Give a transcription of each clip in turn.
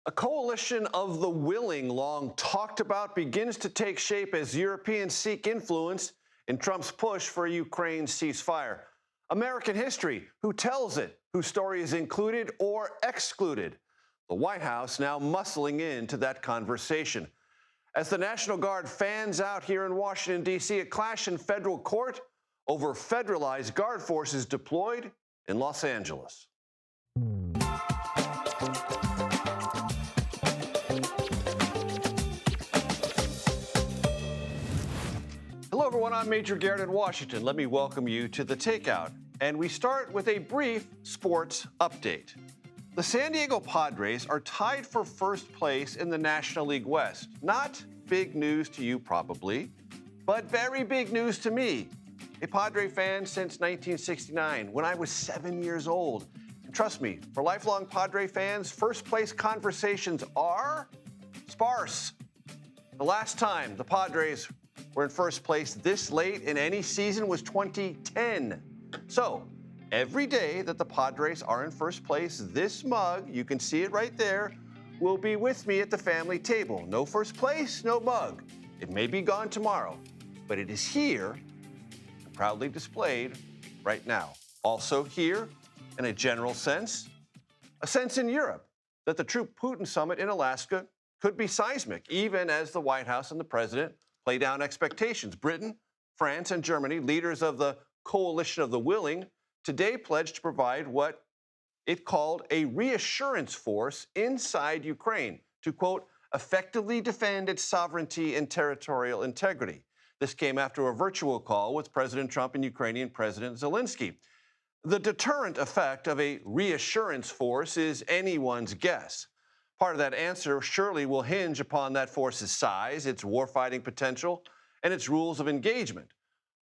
A coalition of the willing, long talked about, begins to take shape as Europeans seek influence in Trump's push for a Ukraine ceasefire. American history, who tells it, whose story is included or excluded? The White House now muscling into that conversation. As the National Guard fans out here in Washington, D.C., a clash in federal court over federalized guard forces deployed in Los Angeles. Hello, everyone. I'm Major Garrett in Washington. Let me welcome you to the Takeout. And we start with a brief sports update. The San Diego Padres are tied for first place in the National League West. Not big news to you, probably, but very big news to me. A Padre fan since 1969, when I was 7 years old. And trust me, for lifelong Padre fans, first place conversations are sparse. The last time the Padres were in first place this late in any season was 2010. So, every day that the Padres are in first place, this mug, you can see it right there, will be with me at the family table. No first place, no mug. It may be gone tomorrow, but it is here and proudly displayed right now. Also here, in a general sense, a sense in Europe that the true Putin summit in Alaska could be seismic, even as the White House and the president play down expectations. Britain, France, and Germany, leaders of the coalition of the willing, today pledged to provide what it called a reassurance force inside Ukraine to, quote, effectively defend its sovereignty and territorial integrity. This came after a virtual call with President Trump and Ukrainian President Zelenskyy. The deterrent effect of a reassurance force is anyone's guess. Part of that answer surely will hinge upon that force's size, its warfighting potential, and its rules of engagement.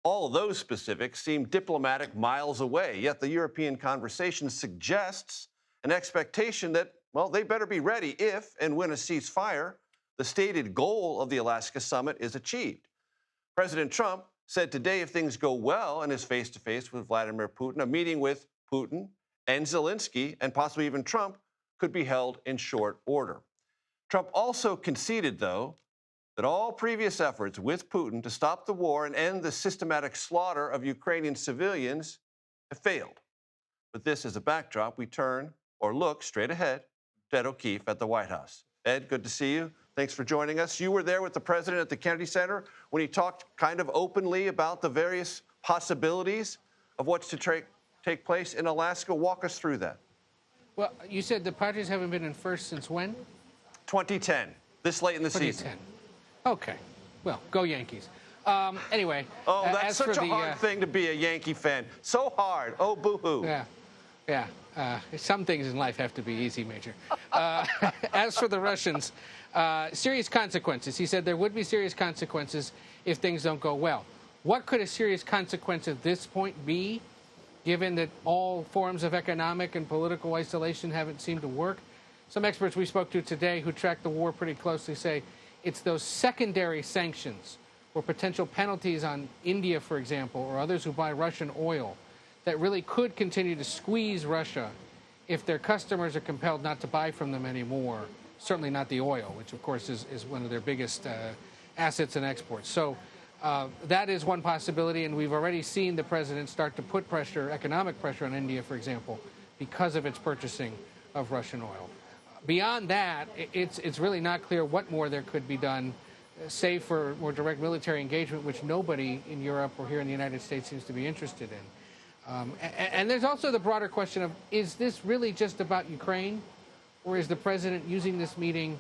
All of those specifics seem diplomatic miles away, yet the European conversation suggests an expectation that, well, they better be ready if and when a ceasefire, the stated goal of the Alaska summit, is achieved. President Trump said today if things go well in his face-to-face with Vladimir Putin, a meeting with Putin and Zelenskyy, and possibly even Trump, could be held in short order. Trump also conceded, though, that all previous efforts with Putin to stop the war and end the systematic slaughter of Ukrainian civilians have failed. With this as a backdrop, we turn or look straight ahead to Ed O'Keefe at the White House. Ed, good to see you. Thanks for joining us. You were there with the president at the Kennedy Center when he talked kind of openly about the various possibilities of what's to take place in Alaska. Walk us through that. Well, you said the Padres haven't been in first since when? 2010, this late in the season. 2010. Okay. Well, go Yankees. Anyway. Oh, that's such a hard thing to be a Yankee fan. So hard. Oh, boo-hoo. Yeah. Some things in life have to be easy, Major. As for the Russians, serious consequences. He said there would be serious consequences if things don't go well. What could a serious consequence at this point be, given that all forms of economic and political isolation haven't seemed to work? Some experts we spoke to today who track the war pretty closely say it's those secondary sanctions or potential penalties on India, for example, or others who buy Russian oil that really could continue to squeeze Russia if their customers are compelled not to buy from them anymore, certainly not the oil, which, of course, is one of their biggest assets and exports. So that is one possibility, and we've already seen the president start to put pressure, economic pressure on India, for example, because of its purchasing of Russian oil. Beyond that, it's really not clear what more there could be done, save for more direct military engagement, which nobody in Europe or here in the United States seems to be interested in. And there's also the broader question of, is this really just about Ukraine, or is the president using this meeting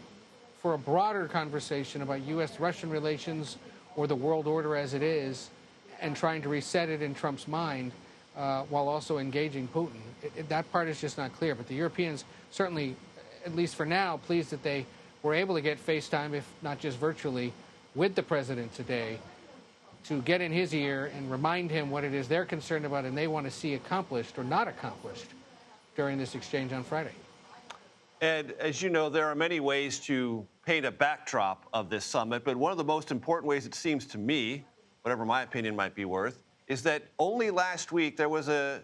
for a broader conversation about U.S.-Russian relations or the world order as it is, and trying to reset it in Trump's mind while also engaging Putin? That part is just not clear. But the Europeans certainly, at least for now, pleased that they were able to get FaceTime, if not just virtually, with the president today to get in his ear and remind him what it is they're concerned about and they want to see accomplished or not accomplished during this exchange on Friday. Ed, as you know, there are many ways to paint a backdrop of this summit, but one of the most important ways, it seems to me, whatever my opinion might be worth, is that only last week there was a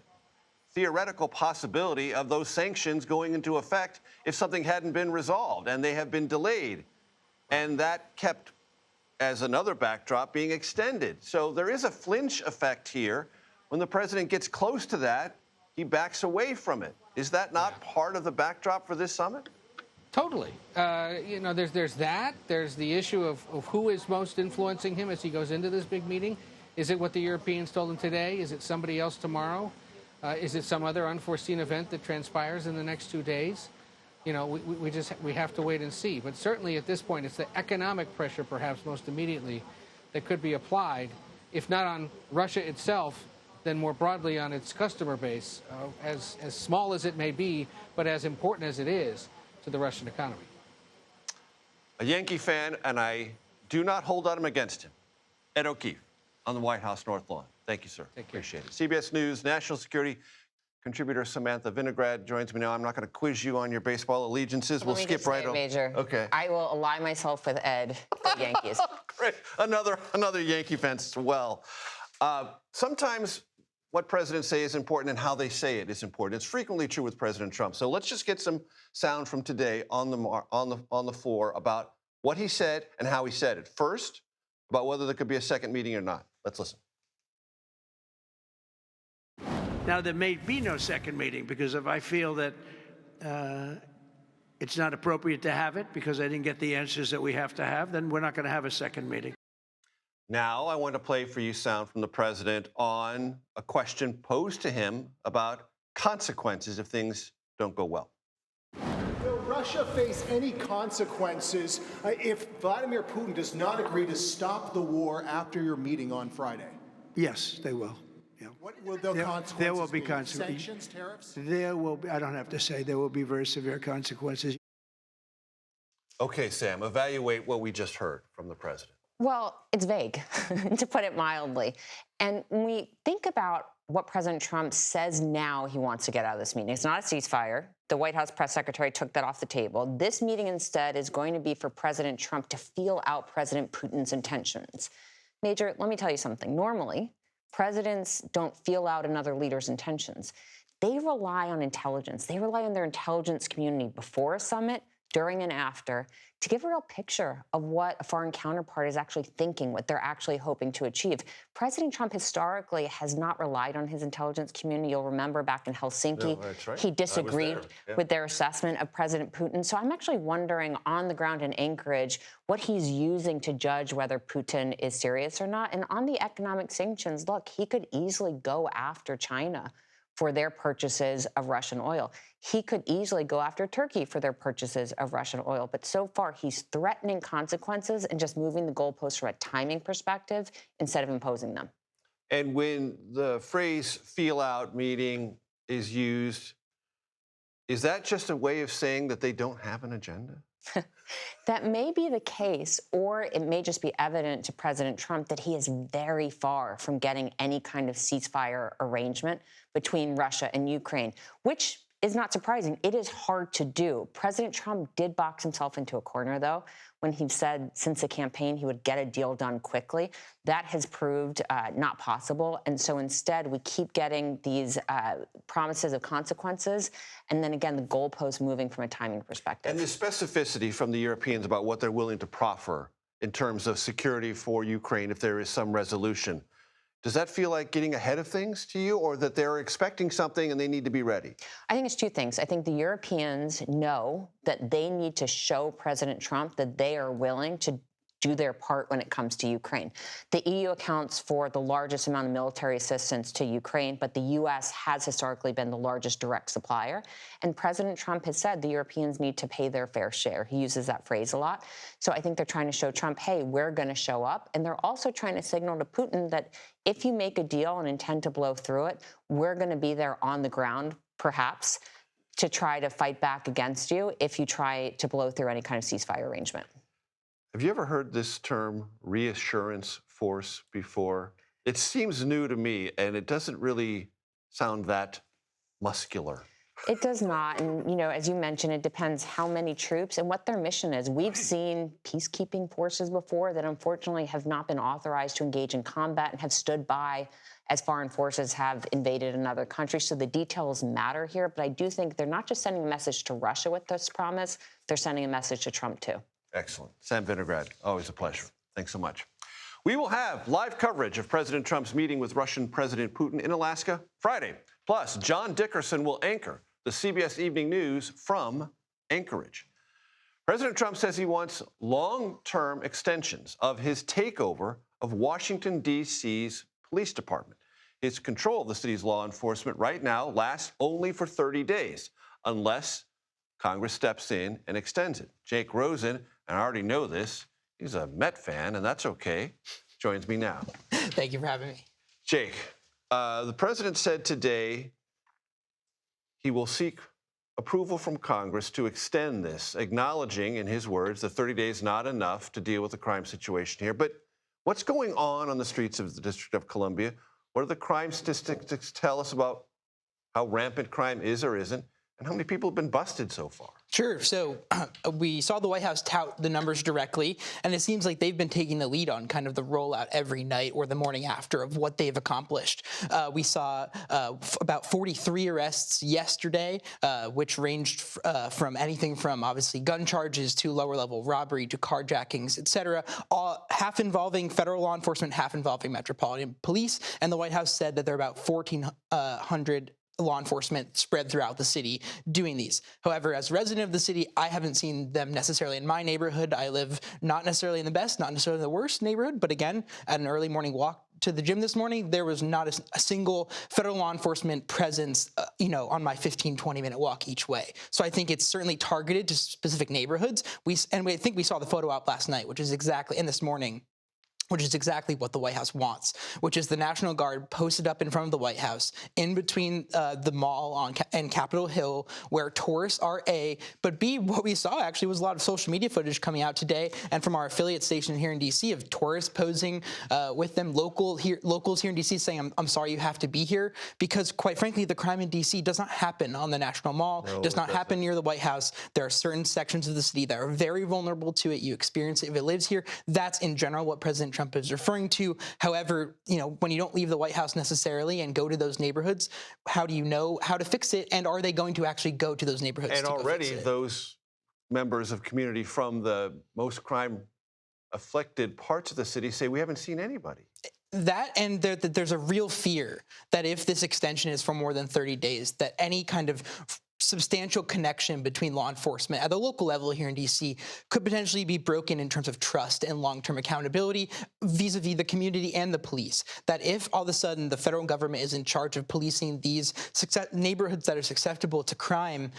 theoretical possibility of those sanctions going into effect if something hadn't been resolved, and they have been delayed. And that kept, as another backdrop, being extended. So there is a flinch effect here. When the president gets close to that, he backs away from it. Is that not part of the backdrop for this summit? Totally. There's that. There's the issue of who is most influencing him as he goes into this big meeting. Is it what the Europeans told him today? Is it somebody else tomorrow? Is it some other unforeseen event that transpires in the next 2 days? We have to wait and see. But certainly at this point, it's the economic pressure, perhaps most immediately, that could be applied, if not on Russia itself, then more broadly on its customer base, as small as it may be, but as important as it is to the Russian economy. A Yankee fan, and I do not hold on him against him. Ed O'Keefe on the White House North Lawn. Thank you, sir. Appreciate it. CBS News national security contributor Samantha Vinograd joins me now. I'm not going to quiz you on your baseball allegiances. We'll skip right over. Major. Okay. I will ally myself with Ed for Yankees. Great. Another Yankee fan as well. Sometimes what presidents say is important and how they say it is important. It's frequently true with President Trump. So let's just get some sound from today on the floor about what he said and how he said it. First, about whether there could be a second meeting or not. Let's listen. Now, there may be no second meeting because if I feel that it's not appropriate to have it because I didn't get the answers that we have to have, then we're not going to have a second meeting. Now, I want to play for you sound from the president on a question posed to him about consequences if things don't go well. Will Russia face any consequences if Vladimir Putin does not agree to stop the war after your meeting on Friday? Yes, they will. Yeah. What will the consequences There will be be? consequences. Sanctions, tariffs? There will be, I don't have to say, there will be very severe consequences. Okay, Sam, evaluate what we just heard from the president. Well, it's vague, to put it mildly. And when we think about what President Trump says now he wants to get out of this meeting, it's not a ceasefire. The White House press secretary took that off the table. This meeting instead is going to be for President Trump to feel out President Putin's intentions. Major, let me tell you something. Normally, presidents don't feel out another leader's intentions. They rely on intelligence. They rely on their intelligence community before a summit, during and after, to give a real picture of what a foreign counterpart is actually thinking, what they're actually hoping to achieve. President Trump historically has not relied on his intelligence community. You'll remember back in Helsinki, right. he disagreed with their assessment of President Putin. So I'm actually wondering on the ground in Anchorage what he's using to judge whether Putin is serious or not. And on the economic sanctions, look, he could easily go after China for their purchases of Russian oil. He could easily go after Turkey for their purchases of Russian oil. But so far, he's threatening consequences and just moving the goalposts from a timing perspective instead of imposing them. And when the phrase feel out meeting is used, is that just a way of saying that they don't have an agenda? That may be the case, or it may just be evident to President Trump that he is very far from getting any kind of ceasefire arrangement between Russia and Ukraine, which is not surprising. It is hard to do. President Trump did box himself into a corner, though, when he said since the campaign he would get a deal done quickly. That has proved not possible. And so instead, we keep getting these promises of consequences. And then again, the goalposts moving from a timing perspective. And the specificity from the Europeans about what they're willing to proffer in terms of security for Ukraine if there is some resolution. Does that feel like getting ahead of things to you, or that they're expecting something and they need to be ready? I think it's two things. I think the Europeans know that they need to show President Trump that they are willing to do their part when it comes to Ukraine. The EU accounts for the largest amount of military assistance to Ukraine, but the U.S. has historically been the largest direct supplier. And President Trump has said the Europeans need to pay their fair share. He uses that phrase a lot. So I think they're trying to show Trump, hey, we're going to show up. And they're also trying to signal to Putin that if you make a deal and intend to blow through it, we're going to be there on the ground, perhaps, to try to fight back against you if you try to blow through any kind of ceasefire arrangement. Have you ever heard this term reassurance force before? It seems new to me, and it doesn't really sound that muscular. It does not. And, you know, as you mentioned, it depends how many troops and what their mission is. We've seen peacekeeping forces before that unfortunately have not been authorized to engage in combat and have stood by as foreign forces have invaded another country. So the details matter here. But I do think they're not just sending a message to Russia with this promise, they're sending a message to Trump, too. Excellent. Sam Vinograd, always a pleasure. Thanks so much. We will have live coverage of President Trump's meeting with Russian President Putin in Alaska Friday. Plus, John Dickerson will anchor the CBS Evening News from Anchorage. President Trump says he wants long-term extensions of his takeover of Washington, D.C.'s police department. His control of the city's law enforcement right now lasts only for 30 days, unless Congress steps in and extends it. Jake Rosen, and I already know this, he's a Met fan, and that's okay, joins me now. Thank you for having me. Jake, the president said today he will seek approval from Congress to extend this, acknowledging, in his words, that 30 days not enough to deal with the crime situation here. But what's going on the streets of the District of Columbia? What do the crime statistics tell us about how rampant crime is or isn't, and how many people have been busted so far? Sure. So we saw the White House tout the numbers directly, and it seems like they've been taking the lead on kind of the rollout every night or the morning after of what they've accomplished. We saw about 43 arrests yesterday, which ranged from anything from obviously gun charges to lower level robbery to carjackings, et cetera, all half involving federal law enforcement, half involving Metropolitan Police. And the White House said that there are about 1,400 law enforcement spread throughout the city doing these. However, as a resident of the city, I haven't seen them necessarily in my neighborhood. I live not necessarily in the best, not necessarily the worst neighborhood, but again, at an early morning walk to the gym this morning, there was not a single federal law enforcement presence, on my 15, 20-minute walk each way. So I think it's certainly targeted to specific neighborhoods. I think we saw the photo out last night, which is exactly, and this morning, which is exactly what the White House wants, which is the National Guard posted up in front of the White House, in between the mall and Capitol Hill, where tourists are A, but B, what we saw actually was a lot of social media footage coming out today and from our affiliate station here in D.C. of tourists posing with them, locals here in D.C. saying, I'm sorry you have to be here, because quite frankly, the crime in D.C. does not happen on the National Mall, does not happen near the White House. There are certain sections of the city that are very vulnerable to it. You experience it if it lives here. That's in general what President Trump is referring to. However, when you don't leave the White House necessarily and go to those neighborhoods, how do you know how to fix it? And are they going to actually go to those neighborhoods? And already those members of community from the most crime-afflicted parts of the city say we haven't seen anybody. That, and there's a real fear that if this extension is for more than 30 days, that any kind of substantial connection between law enforcement at the local level here in D.C. could potentially be broken in terms of trust and long-term accountability vis-a-vis the community and the police. That if all of a sudden the federal government is in charge of policing these neighborhoods that are susceptible to crime,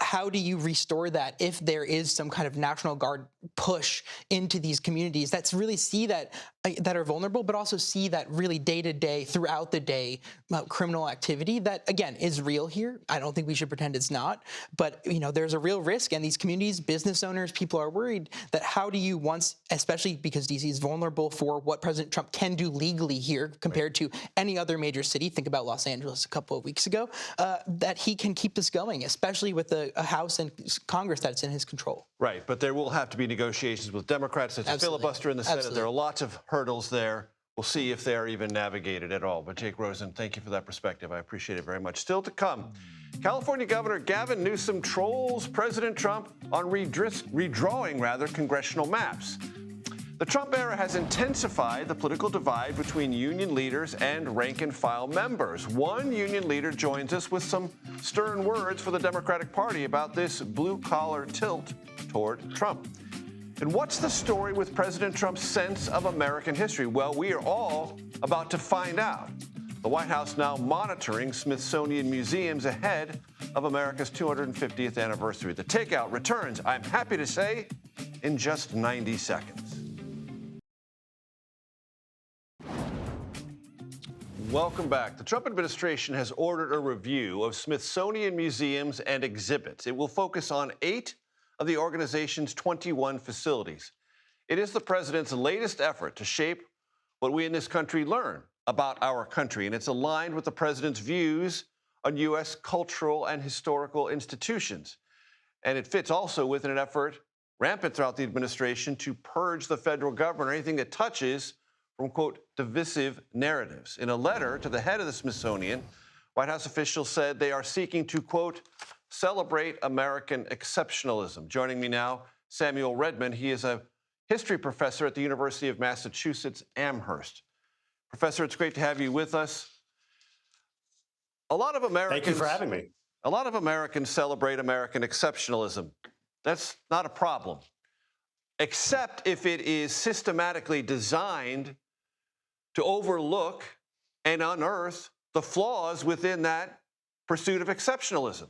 how do you restore that if there is some kind of National Guard push into these communities that really see that are vulnerable, but also see that really day-to-day, throughout the day, criminal activity that, again, is real here. I don't think we should pretend it's not. But, there's a real risk. And these communities, business owners, people are worried that how do you especially because D.C. is vulnerable for what President Trump can do legally here compared to any other major city, think about Los Angeles a couple of weeks ago, that he can keep this going, especially with a House and Congress that's in his control. Right, but there will have to be negotiations with Democrats. There's a filibuster in the Senate. There are lots of hurdles there. We'll see if they are even navigated at all. But Jake Rosen, thank you for that perspective. I appreciate it very much. Still to come, California Governor Gavin Newsom trolls President Trump on redrawing congressional maps. The Trump era has intensified the political divide between union leaders and rank-and-file members. One union leader joins us with some stern words for the Democratic Party about this blue-collar tilt toward Trump. And what's the story with President Trump's sense of American history? Well, we are all about to find out. The White House now monitoring Smithsonian museums ahead of America's 250th anniversary. The Takeout returns, I'm happy to say, in just 90 seconds. Welcome back. The Trump administration has ordered a review of Smithsonian museums and exhibits. It will focus on 8 of the organization's 21 facilities. It is the president's latest effort to shape what we in this country learn about our country, and it's aligned with the president's views on U.S. cultural and historical institutions. And it fits also within an effort rampant throughout the administration to purge the federal government or anything that touches from, quote, divisive narratives. In a letter to the head of the Smithsonian, White House officials said they are seeking to, quote, celebrate American exceptionalism. Joining me now, Samuel Redman. He is a history professor at the University of Massachusetts, Amherst. Professor, it's great to have you with us. A lot of Americans. Thank you for having me. A lot of Americans celebrate American exceptionalism. That's not a problem, except if it is systematically designed to overlook and unearth the flaws within that pursuit of exceptionalism.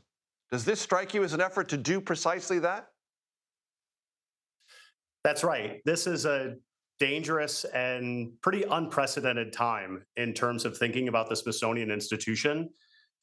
Does this strike you as an effort to do precisely that? That's right. This is a dangerous and pretty unprecedented time in terms of thinking about the Smithsonian Institution.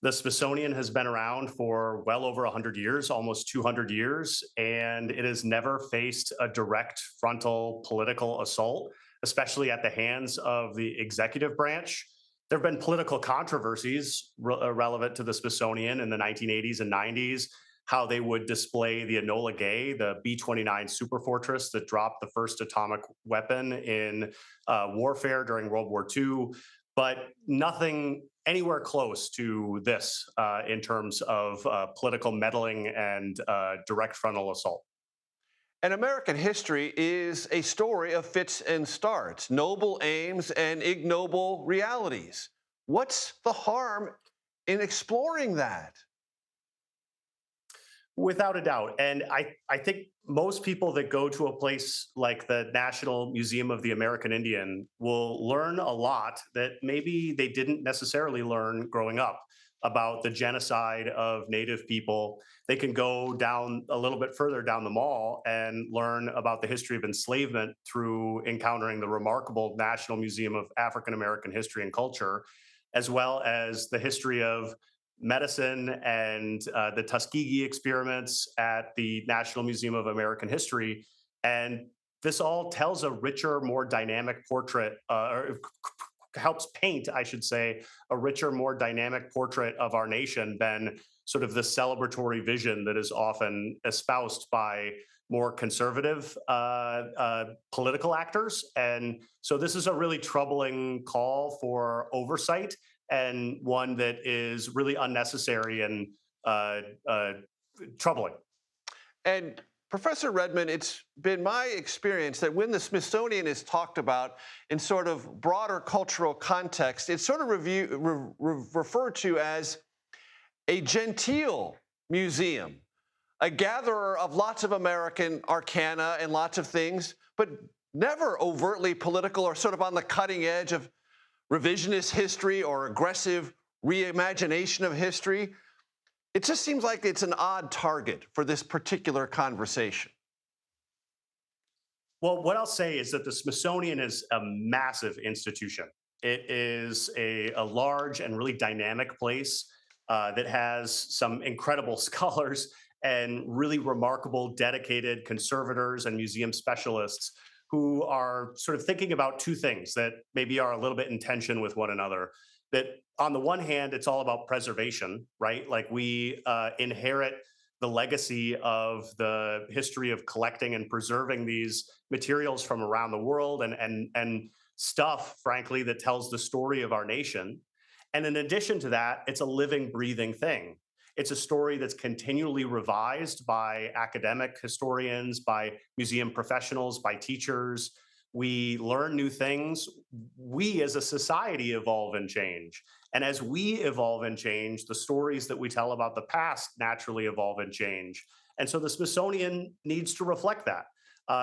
The Smithsonian has been around for well over 100 years, almost 200 years, and it has never faced a direct frontal political assault, especially at the hands of the executive branch. There have been political controversies relevant to the Smithsonian in the 1980s and 90s, how they would display the Enola Gay, the B-29 superfortress that dropped the first atomic weapon in warfare during World War II, but nothing anywhere close to this in terms of political meddling and direct frontal assault. And American history is a story of fits and starts, noble aims and ignoble realities. What's the harm in exploring that? Without a doubt. And I think most people that go to a place like the National Museum of the American Indian will learn a lot that maybe they didn't necessarily learn growing up about the genocide of Native people. They can go down a little bit further down the mall and learn about the history of enslavement through encountering the remarkable National Museum of African American History and Culture, as well as the history of medicine and the Tuskegee experiments at the National Museum of American History. And this all tells a richer, more dynamic portrait, or helps paint, I should say, a richer, more dynamic portrait of our nation than sort of the celebratory vision that is often espoused by more conservative political actors. And so this is a really troubling call for oversight, and one that is really unnecessary and troubling. And Professor Redman, it's been my experience that when the Smithsonian is talked about in sort of broader cultural context, it's sort of referred to as a genteel museum, a gatherer of lots of American arcana and lots of things, but never overtly political or sort of on the cutting edge of revisionist history or aggressive reimagination of history. It just seems like it's an odd target for this particular conversation. Well, what I'll say is that the Smithsonian is a massive institution. It is a large and really dynamic place that has some incredible scholars and really remarkable, dedicated conservators and museum specialists who are sort of thinking about two things that maybe are a little bit in tension with one another. That on the one hand, it's all about preservation, right? Like we inherit the legacy of the history of collecting and preserving these materials from around the world and stuff, frankly, that tells the story of our nation. And in addition to that, it's a living, breathing thing. It's a story that's continually revised by academic historians, by museum professionals, by teachers. We learn new things. We as a society evolve and change. And as we evolve and change, the stories that we tell about the past naturally evolve and change. And so the Smithsonian needs to reflect that.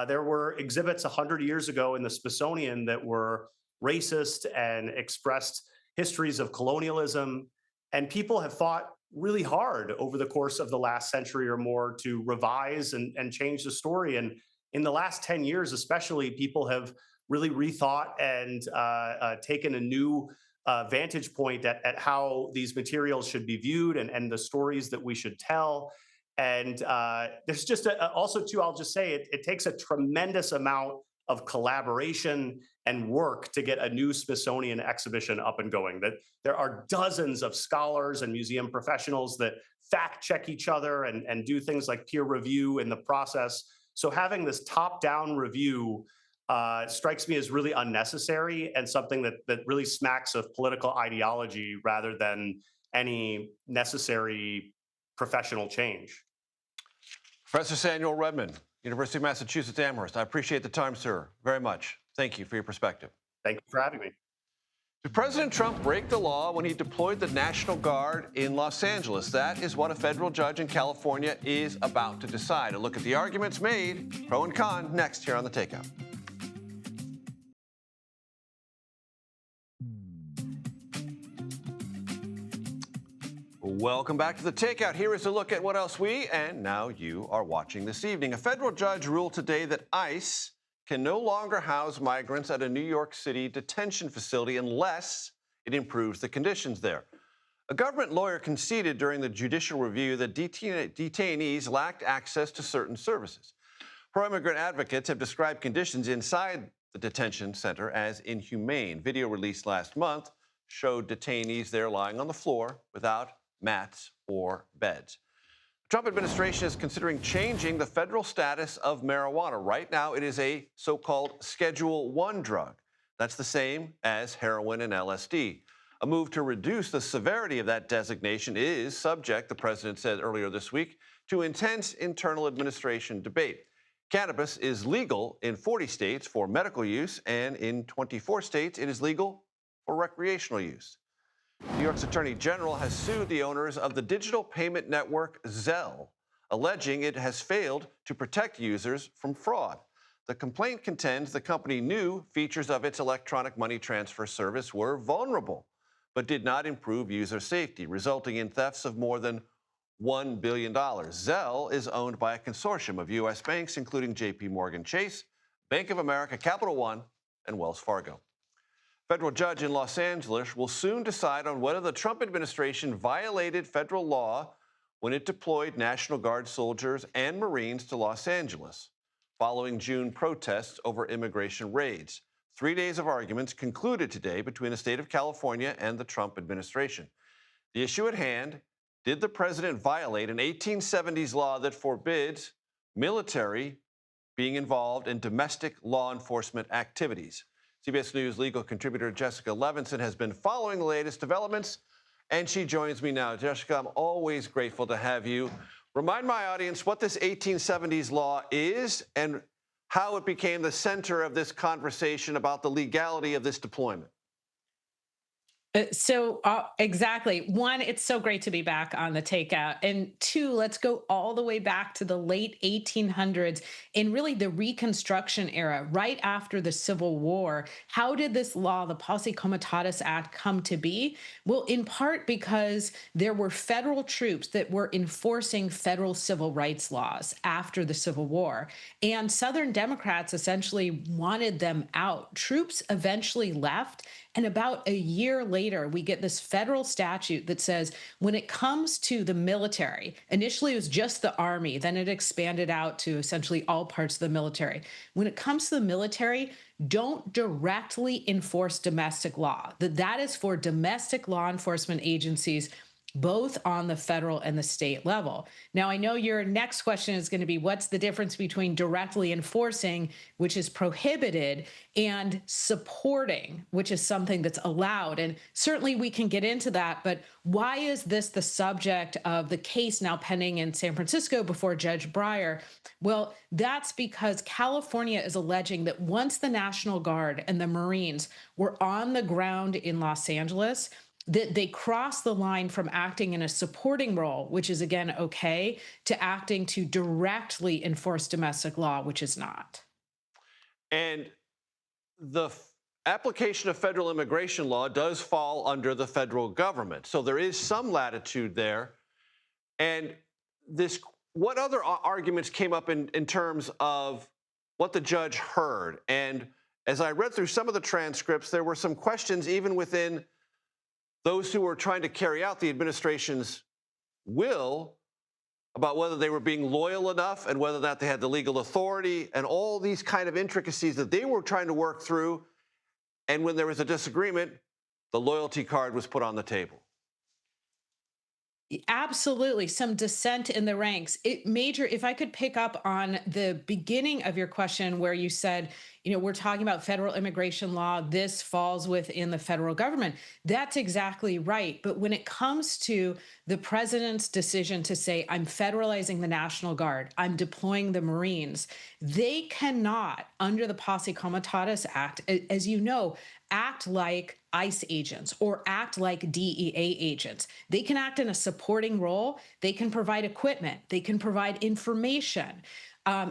There were exhibits 100 years ago in the Smithsonian that were racist and expressed histories of colonialism. And people have fought really hard over the course of the last century or more to revise and change the story. And in the last 10 years, especially, people have really rethought and taken a new vantage point at how these materials should be viewed and the stories that we should tell. And there's just also, too, I'll just say it takes a tremendous amount of collaboration and work to get a new Smithsonian exhibition up and going. That there are dozens of scholars and museum professionals that fact check each other and do things like peer review in the process. So having this top-down review strikes me as really unnecessary and something that really smacks of political ideology rather than any necessary professional change. Professor Samuel Redman, University of Massachusetts Amherst. I appreciate the time, sir, very much. Thank you for your perspective. Thank you for having me. Did President Trump break the law when he deployed the National Guard in Los Angeles? That is what a federal judge in California is about to decide. A look at the arguments made, pro and con, next here on The Takeout. Welcome back to The Takeout. Here is a look at what else we and now you are watching this evening. A federal judge ruled today that ICE can no longer house migrants at a New York City detention facility unless it improves the conditions there. A government lawyer conceded during the judicial review that detainees lacked access to certain services. Pro-immigrant advocates have described conditions inside the detention center as inhumane. Video released last month showed detainees there lying on the floor without mats or beds. The Trump administration is considering changing the federal status of marijuana. Right now, it is a so-called Schedule I drug. That's the same as heroin and LSD. A move to reduce the severity of that designation is subject, the president said earlier this week, to intense internal administration debate. Cannabis is legal in 40 states for medical use, and in 24 states, it is legal for recreational use. New York's Attorney General has sued the owners of the digital payment network Zelle, alleging it has failed to protect users from fraud. The complaint contends the company knew features of its electronic money transfer service were vulnerable, but did not improve user safety, resulting in thefts of more than $1 billion. Zelle is owned by a consortium of U.S. banks, including J.P. Morgan Chase, Bank of America, Capital One, and Wells Fargo. Federal judge in Los Angeles will soon decide on whether the Trump administration violated federal law when it deployed National Guard soldiers and Marines to Los Angeles following June protests over immigration raids. 3 days of arguments concluded today between the state of California and the Trump administration. The issue at hand, did the president violate an 1870s law that forbids military being involved in domestic law enforcement activities? CBS News legal contributor Jessica Levinson has been following the latest developments, and she joins me now. Jessica, I'm always grateful to have you. Remind my audience what this 1870s law is and how it became the center of this conversation about the legality of this deployment. Exactly. One, it's so great to be back on The Takeout. And two, let's go all the way back to the late 1800s in really the Reconstruction era, right after the Civil War. How did this law, the Posse Comitatus Act, come to be? Well, in part because there were federal troops that were enforcing federal civil rights laws after the Civil War. And Southern Democrats essentially wanted them out. Troops eventually left. And about a year later, we get this federal statute that says when it comes to the military, initially it was just the Army, then it expanded out to essentially all parts of the military. When it comes to the military, don't directly enforce domestic law. That is for domestic law enforcement agencies, both on the federal and the state level. Now, I know your next question is going to be, what's the difference between directly enforcing, which is prohibited, and supporting, which is something that's allowed? And certainly we can get into that, but why is this the subject of the case now pending in San Francisco before Judge Breyer? Well, that's because California is alleging that once the National Guard and the Marines were on the ground in Los Angeles, that they cross the line from acting in a supporting role, which is, again, okay, to acting to directly enforce domestic law, which is not. And the application of federal immigration law does fall under the federal government. So there is some latitude there. And what other arguments came up in terms of what the judge heard? And as I read through some of the transcripts, there were some questions even within those who were trying to carry out the administration's will about whether they were being loyal enough and whether or not they had the legal authority and all these kind of intricacies that they were trying to work through. And when there was a disagreement, the loyalty card was put on the table. Absolutely. Some dissent in the ranks. Major, if I could pick up on the beginning of your question where you said, we're talking about federal immigration law, this falls within the federal government. That's exactly right. But when it comes to the president's decision to say, I'm federalizing the National Guard, I'm deploying the Marines, they cannot, under the Posse Comitatus Act, as you know, act like ICE agents or act like DEA agents. They can act in a supporting role. They can provide equipment. They can provide information.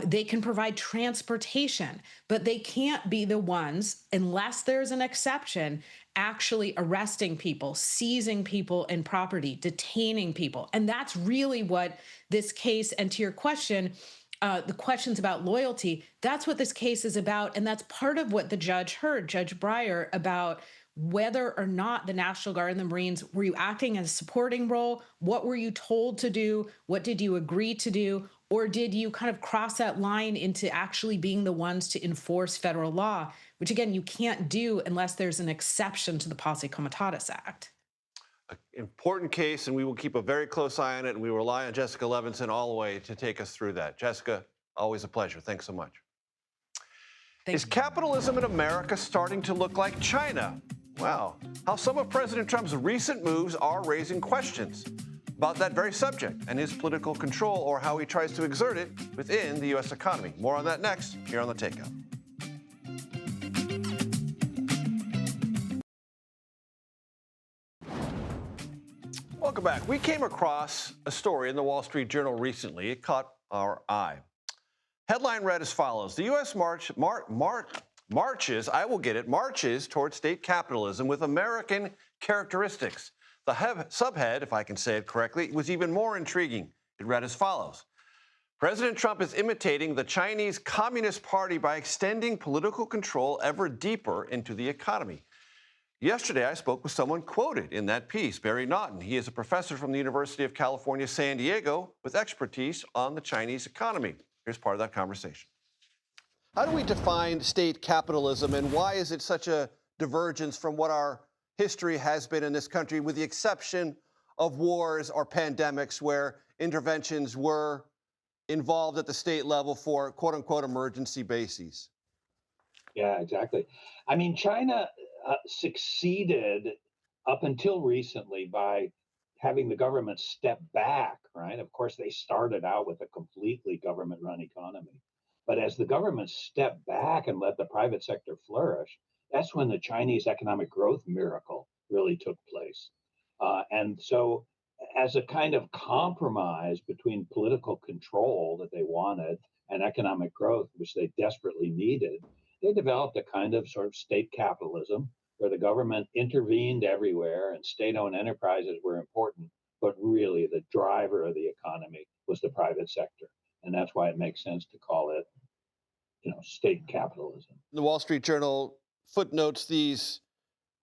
They can provide transportation, but they can't be the ones, unless there's an exception, actually arresting people, seizing people and property, detaining people. And that's really what this case, and to your question, the questions about loyalty, that's what this case is about. And that's part of what the judge heard, Judge Breyer, about whether or not the National Guard and the Marines, were you acting in a supporting role? What were you told to do? What did you agree to do? Or did you kind of cross that line into actually being the ones to enforce federal law, which again, you can't do unless there's an exception to the Posse Comitatus Act. Important case, and we will keep a very close eye on it, and we rely on Jessica Levinson all the way to take us through that. Jessica, always a pleasure. Thanks so much. Is capitalism in America starting to look like China? Well, how some of President Trump's recent moves are raising questions about that very subject and his political control, or how he tries to exert it within the U.S. economy. More on that next, here on The Takeout. Welcome back. We came across a story in the Wall Street Journal recently. It caught our eye. Headline read as follows: the U.S. marches towards state capitalism with American characteristics. The subhead, if I can say it correctly, was even more intriguing. It read as follows: President Trump is imitating the Chinese Communist Party by extending political control ever deeper into the economy. Yesterday, I spoke with someone quoted in that piece, Barry Naughton. He is a professor from the University of California, San Diego, with expertise on the Chinese economy. Here's part of that conversation. How do we define state capitalism, and why is it such a divergence from what our history has been in this country, with the exception of wars or pandemics where interventions were involved at the state level for quote-unquote emergency bases? Yeah, exactly. I mean, China succeeded up until recently by having the government step back, right? Of course, they started out with a completely government-run economy. But as the government stepped back and let the private sector flourish, that's when the Chinese economic growth miracle really took place. And so, as a kind of compromise between political control that they wanted and economic growth, which they desperately needed, they developed a kind of sort of state capitalism where the government intervened everywhere and state-owned enterprises were important, but really the driver of the economy was the private sector. And that's why it makes sense to call it, state capitalism. The Wall Street Journal footnotes these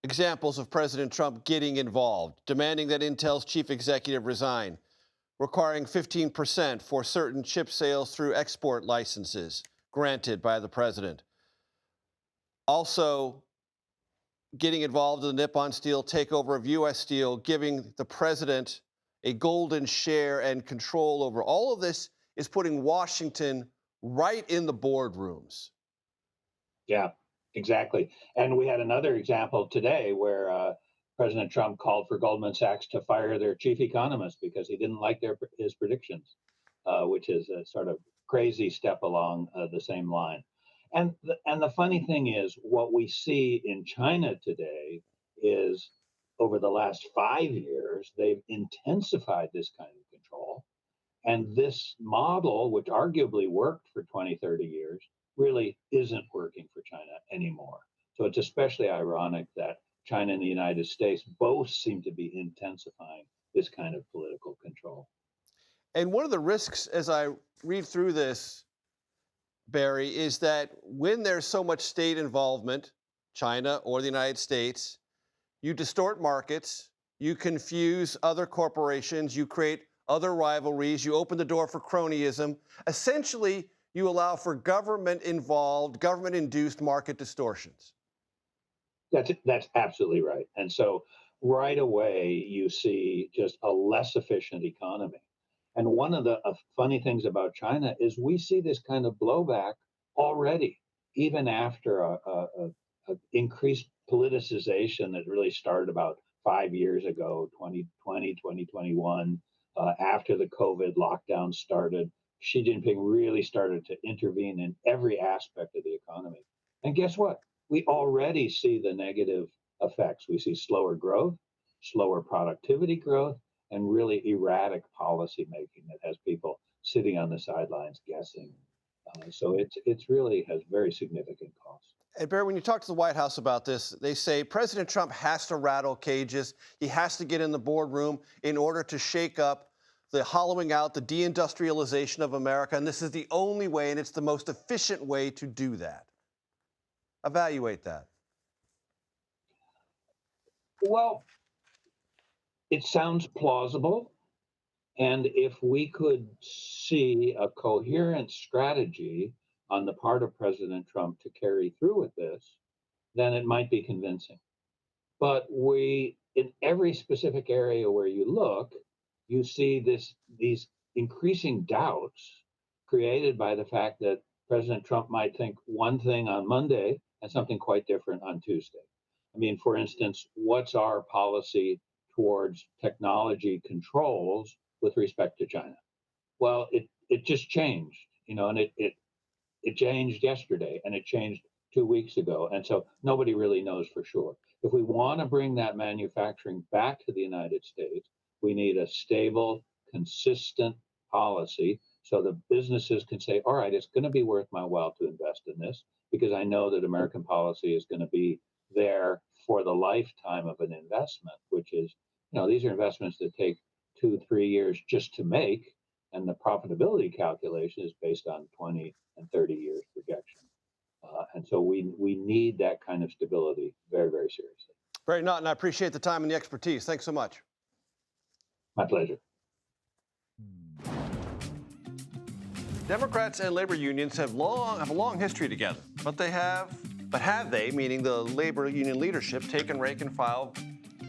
examples of President Trump getting involved, demanding that Intel's chief executive resign, requiring 15% for certain chip sales through export licenses granted by the president. Also, getting involved in the Nippon Steel takeover of U.S. Steel, giving the president a golden share and control over. All of this is putting Washington right in the boardrooms. Yeah, exactly. And we had another example today where President Trump called for Goldman Sachs to fire their chief economist because he didn't like his predictions, which is a sort of crazy step along the same line. And the funny thing is, what we see in China today is over the last 5 years, they've intensified this kind of control. And this model, which arguably worked for 20, 30 years, really isn't working for China anymore. So it's especially ironic that China and the United States both seem to be intensifying this kind of political control. And one of the risks, as I read through this, Barry, is that when there's so much state involvement, China or the United States, you distort markets, you confuse other corporations, you create other rivalries, you open the door for cronyism. Essentially, you allow for government-involved, government-induced market distortions. That's absolutely right. And so right away you see just a less efficient economy. And one of the funny things about China is we see this kind of blowback already, even after a increased politicization that really started about 5 years ago, 2020, 2021, after the COVID lockdown started. Xi Jinping really started to intervene in every aspect of the economy. And guess what? We already see the negative effects. We see slower growth, slower productivity growth, and really erratic policy making that has people sitting on the sidelines guessing. So it's really has very significant costs. And Barry, when you talk to the White House about this, they say President Trump has to rattle cages. He has to get in the boardroom in order to shake up the hollowing out, the deindustrialization of America. And this is the only way, and it's the most efficient way to do that. Evaluate that. Well, it sounds plausible. And if we could see a coherent strategy on the part of President Trump to carry through with this, then it might be convincing. But in every specific area where you look, you see these increasing doubts created by the fact that President Trump might think one thing on Monday and something quite different on Tuesday. I mean, for instance, what's our policy towards technology controls with respect to China? Well, it just changed, and it changed yesterday, and it changed 2 weeks ago, and so nobody really knows for sure. If we want to bring that manufacturing back to the United States, we need a stable, consistent policy so the businesses can say, all right, it's going to be worth my while to invest in this because I know that American policy is going to be there for the lifetime of an investment, which is, these are investments that take 2-3 years just to make, and the profitability calculation is based on 20 and 30 years projection. And so we need that kind of stability very, very seriously. Barry Naughton, I appreciate the time and the expertise. Thanks so much. My pleasure. Democrats and labor unions have a long history together, but have they, meaning the labor union leadership, taken rank and file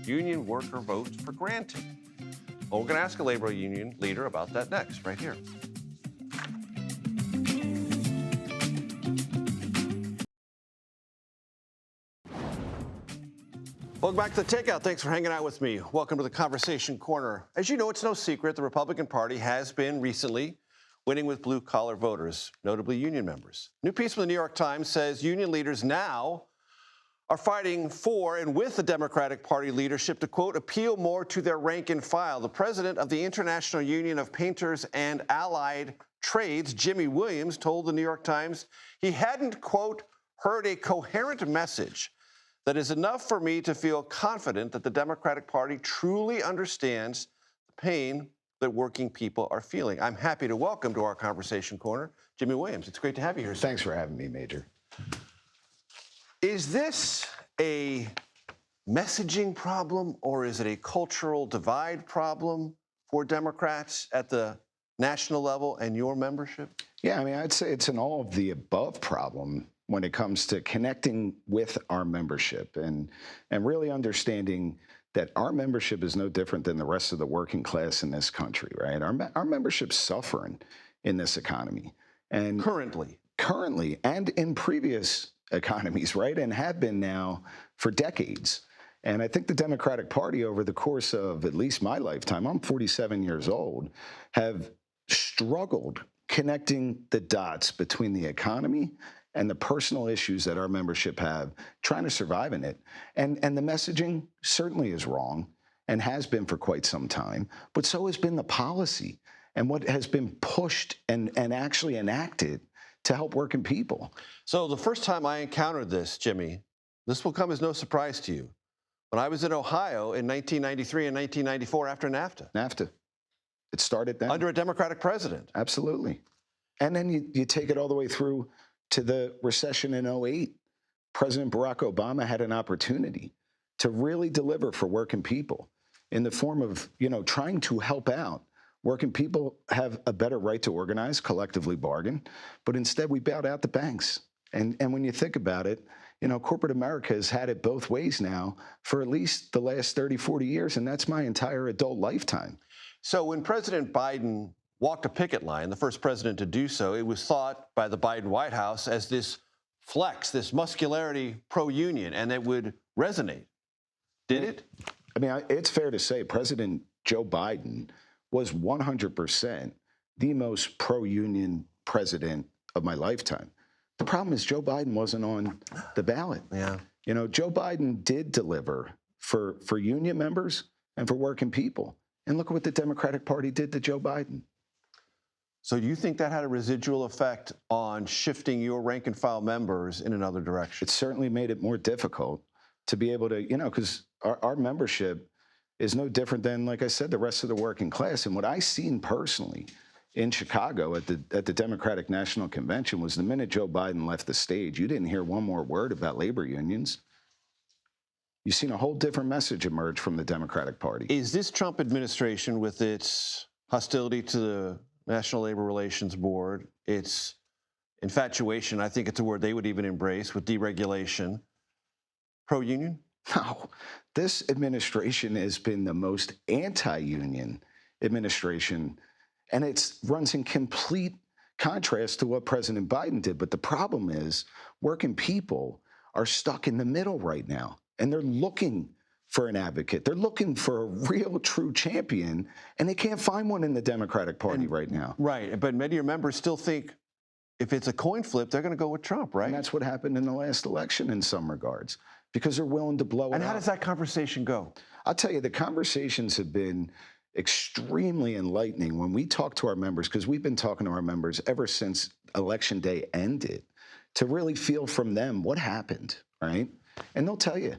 union worker votes for granted? Well, we're going to ask a labor union leader about that next, right here. Welcome back to the Takeout. Thanks for hanging out with me. Welcome to the Conversation Corner. As you know, it's no secret the Republican Party has been recently winning with blue-collar voters, notably union members. New piece from the New York Times says union leaders now are fighting for and with the Democratic Party leadership to, quote, appeal more to their rank and file. The president of the International Union of Painters and Allied Trades, Jimmy Williams, told the New York Times he hadn't, quote, heard a coherent message that is enough for me to feel confident that the Democratic Party truly understands the pain that working people are feeling. I'm happy to welcome to our Conversation Corner Jimmy Williams. It's great to have you here, sir. Thanks for having me, Major. Is this a messaging problem or is it a cultural divide problem for Democrats at the national level and your membership? Yeah, I mean, I'd say it's an all of the above problem when it comes to connecting with our membership and really understanding that our membership is no different than the rest of the working class in this country, right? Our membership's suffering in this economy. And currently and in previous economies, right? And have been now for decades. And I think the Democratic Party over the course of at least my lifetime, I'm 47 years old, have struggled connecting the dots between the economy and the personal issues that our membership have, trying to survive in it. And the messaging certainly is wrong and has been for quite some time, but so has been the policy and what has been pushed and actually enacted to help working people. So the first time I encountered this, Jimmy, this will come as no surprise to you. When I was in Ohio in 1993 and 1994 after NAFTA. NAFTA. It started then. Under a Democratic president. Absolutely. And then you take it all the way through to the recession in 2008. President Barack Obama had an opportunity to really deliver for working people in the form of, trying to help out. Working people have a better right to organize, collectively bargain, but instead we bailed out the banks And when you think about it, corporate America has had it both ways now for at least the last 30, 40 years, and that's my entire adult lifetime. So when President Biden walked a picket line, the first president to do so, it was thought by the Biden White House as this flex, this muscularity pro-union, and it would resonate. Did it? I mean, it's fair to say President Joe Biden was 100% the most pro-union president of my lifetime. The problem is Joe Biden wasn't on the ballot. Yeah. Joe Biden did deliver for union members and for working people. And look at what the Democratic Party did to Joe Biden. So do you think that had a residual effect on shifting your rank and file members in another direction? It certainly made it more difficult to be able to, because our membership is no different than, like I said, the rest of the working class. And what I seen personally in Chicago at the Democratic National Convention was the minute Joe Biden left the stage, you didn't hear one more word about labor unions. You've seen a whole different message emerge from the Democratic Party. Is this Trump administration, with its hostility to the National Labor Relations Board, its infatuation, I think it's a word they would even embrace, with deregulation, pro-union? No, this administration has been the most anti-union administration, and it runs in complete contrast to what President Biden did. But the problem is working people are stuck in the middle right now, and they're looking for an advocate. They're looking for a real, true champion, and they can't find one in the Democratic Party right now. Right, but many of your members still think if it's a coin flip, they're going to go with Trump, right? And that's what happened in the last election in some regards, because they're willing to blow it up. And how does that conversation go? I'll tell you, the conversations have been extremely enlightening when we talk to our members, because we've been talking to our members ever since Election Day ended, to really feel from them what happened, right? And they'll tell you,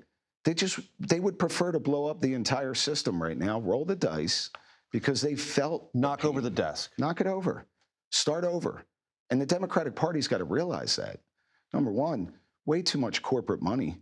they would prefer to blow up the entire system right now, roll the dice, because they felt... Knock over the desk. Knock it over. Start over. And the Democratic Party's got to realize that. Number one, way too much corporate money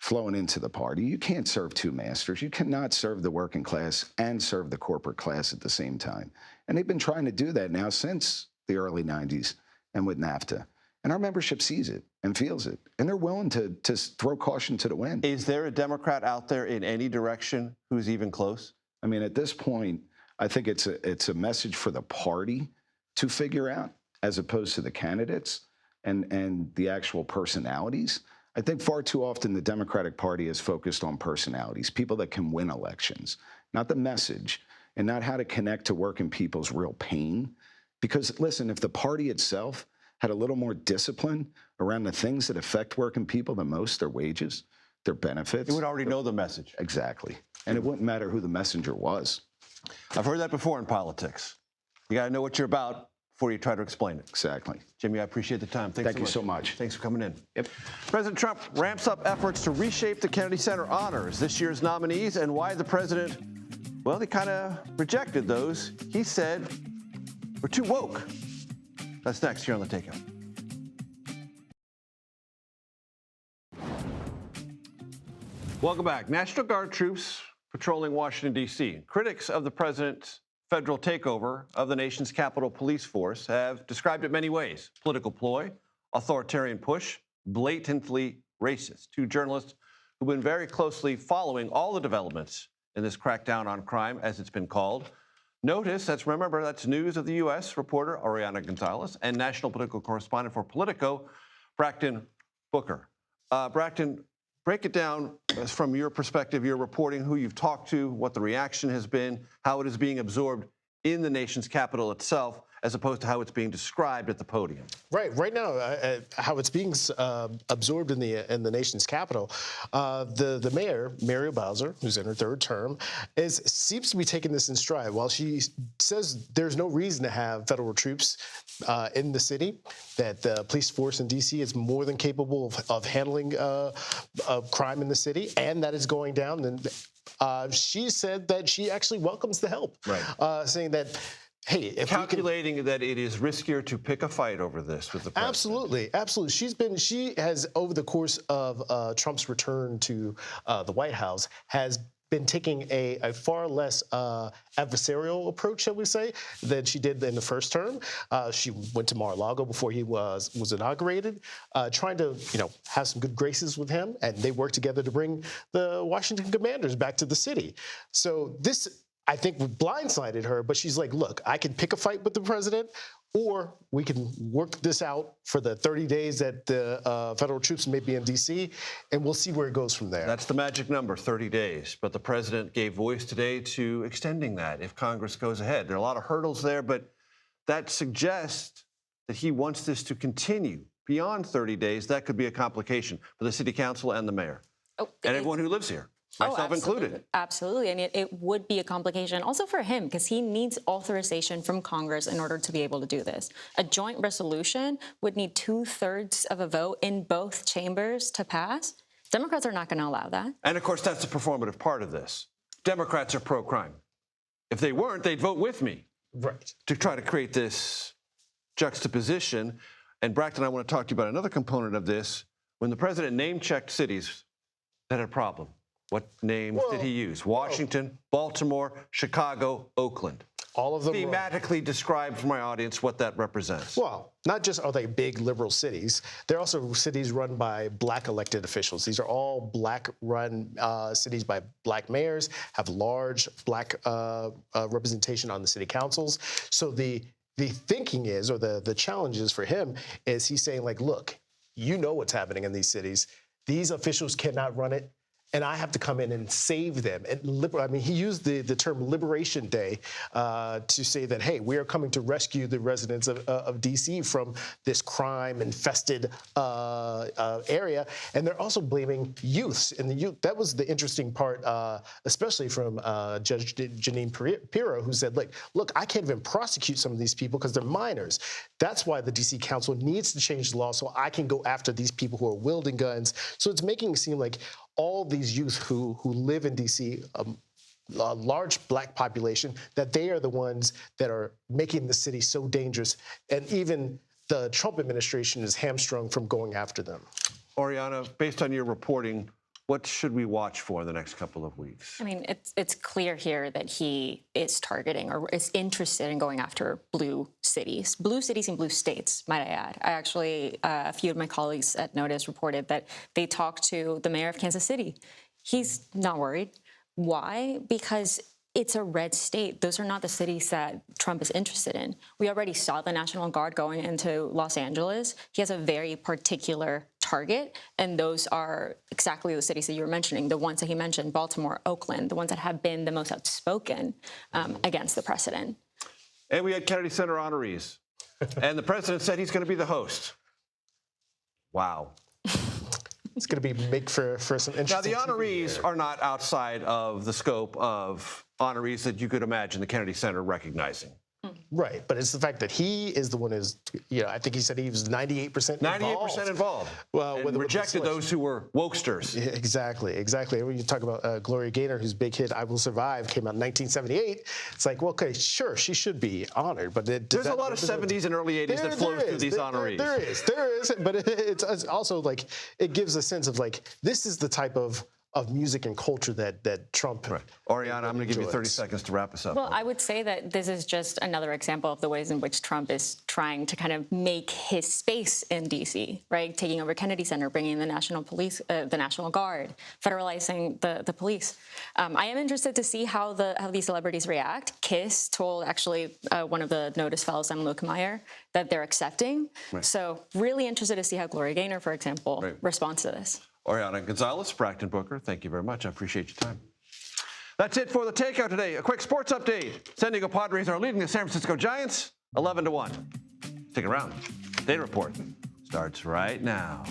flowing into the party. You can't serve two masters. You cannot serve the working class and serve the corporate class at the same time. And they've been trying to do that now since the early 90s and with NAFTA. And our membership sees it and feels it. And they're willing to throw caution to the wind. Is there a Democrat out there in any direction who's even close? I mean, at this point, I think it's a message for the party to figure out, as opposed to the candidates and the actual personalities. I think far too often the Democratic Party is focused on personalities, people that can win elections, not the message, and not how to connect to working people's real pain. Because, listen, if the party itself had a little more discipline around the things that affect working people the most, their wages, their benefits. It would already know the message. Exactly. And it wouldn't matter who the messenger was. I've heard that before in politics. You got to know what you're about before you try to explain it. Exactly. Jimmy, I appreciate the time. Thank you so much. Thanks for coming in. Yep. President Trump ramps up efforts to reshape the Kennedy Center honors this year's nominees, and why the president, well, he kind of rejected those. He said, we're too woke. That's next here on The Takeout. Welcome back. National Guard troops patrolling Washington, D.C. Critics of the president's federal takeover of the nation's Capitol Police Force have described it many ways: political ploy, authoritarian push, blatantly racist. Two journalists who've been very closely following all the developments in this crackdown on crime, as it's been called. Notice, remember, that's News of the U.S. reporter Ariana Gonzalez and national political correspondent for Politico, Braxton Booker. Braxton, break it down from your perspective, your reporting, who you've talked to, what the reaction has been, how it is being absorbed in the nation's capital itself, as opposed to how it's being described at the podium. Right now, how it's being absorbed in the nation's capital, the mayor, Muriel Bowser, who's in her third term, seems to be taking this in stride. While she says there's no reason to have federal troops in the city, that the police force in D.C. is more than capable of handling crime in the city, and that is going down, then she said that she actually welcomes the help, saying that, hey, if calculating that it is riskier to pick a fight over this with the president. Absolutely. She has, over the course of Trump's return to the White House, has been taking a far less adversarial approach, shall we say, than she did in the first term. She went to Mar-a-Lago before he was inaugurated, trying to have some good graces with him, and they worked together to bring the Washington Commanders back to the city. So this, I think, blindsided her, but she's like, look, I can pick a fight with the president, or we can work this out for the 30 days that the federal troops may be in D.C., and we'll see where it goes from there. That's the magic number, 30 days. But the president gave voice today to extending that if Congress goes ahead. There are a lot of hurdles there, but that suggests that he wants this to continue beyond 30 days. That could be a complication for the city council and the mayor and everyone who lives here. Myself included. Absolutely. And it would be a complication also for him because he needs authorization from Congress in order to be able to do this. A joint resolution would need 2/3 of a vote in both chambers to pass. Democrats are not going to allow that. And, of course, that's the performative part of this. Democrats are pro-crime. If they weren't, they'd vote with me. Right. To try to create this juxtaposition. And, Braxton, I want to talk to you about another component of this. When the president name-checked cities that had a problem, what names did he use? Washington, Baltimore, Chicago, Oakland. All of them thematically describe for my audience what that represents. Well, not just are they big liberal cities, they're also cities run by black elected officials. These are all black-run cities by black mayors, have large black representation on the city councils. So the thinking is, or the challenge is for him, is he's saying, like, look, you know what's happening in these cities. These officials cannot run it, and I have to come in and save them. And he used the term Liberation Day to say that, hey, we are coming to rescue the residents of D.C. from this crime-infested area. And they're also blaming youths. And the youth, that was the interesting part, especially from Judge Jeanine Pirro, who said, look, I can't even prosecute some of these people because they're minors. That's why the D.C. Council needs to change the law so I can go after these people who are wielding guns. So it's making it seem like all these youth who live in D.C., a large black population, that they are the ones that are making the city so dangerous. And even the Trump administration is hamstrung from going after them. Oriana, based on your reporting, what should we watch for in the next couple of weeks? I mean, it's clear here that he is targeting or is interested in going after blue cities and blue states, might I add. I actually, a few of my colleagues at Notice reported that they talked to the mayor of Kansas City. He's not worried. Why? Because it's a red state. Those are not the cities that Trump is interested in. We already saw the National Guard going into Los Angeles. He has a very particular target, and those are exactly the cities that you were mentioning, the ones that he mentioned, Baltimore, Oakland, the ones that have been the most outspoken against the president. And we had Kennedy Center honorees, and the president said he's going to be the host. Wow. It's going to be make for some interesting. Now, the honorees are not outside of the scope of honorees that you could imagine the Kennedy Center recognizing. Right, but it's the fact that he is the one who's, I think he said he was 98% involved. 98% involved. Well, and rejected those who were wokesters. Yeah, exactly. When you talk about Gloria Gaynor, whose big hit "I Will Survive" came out in 1978, it's like, well, okay, sure, she should be honored, but there's a lot of 70s and early 80s that flows through these honorees. There is, but it's also like it gives a sense of like this is the type of music and culture that Trump. Right. Oriana, I'm going to give you 30 seconds to wrap us up. Well, I would say that this is just another example of the ways in which Trump is trying to kind of make his space in D.C., right? Taking over Kennedy Center, bringing the National Police, the National Guard, federalizing the police. I am interested to see how these celebrities react. Kiss told actually one of the Notice fellows, Sam Lukemeyer, that they're accepting. Right. So really interested to see how Gloria Gaynor, for example, responds to this. Oriana Gonzalez, Braxton Booker, thank you very much. I appreciate your time. That's it for the Takeout today. A quick sports update. San Diego Padres are leading the San Francisco Giants 11-1. Stick around. Data Report starts right now.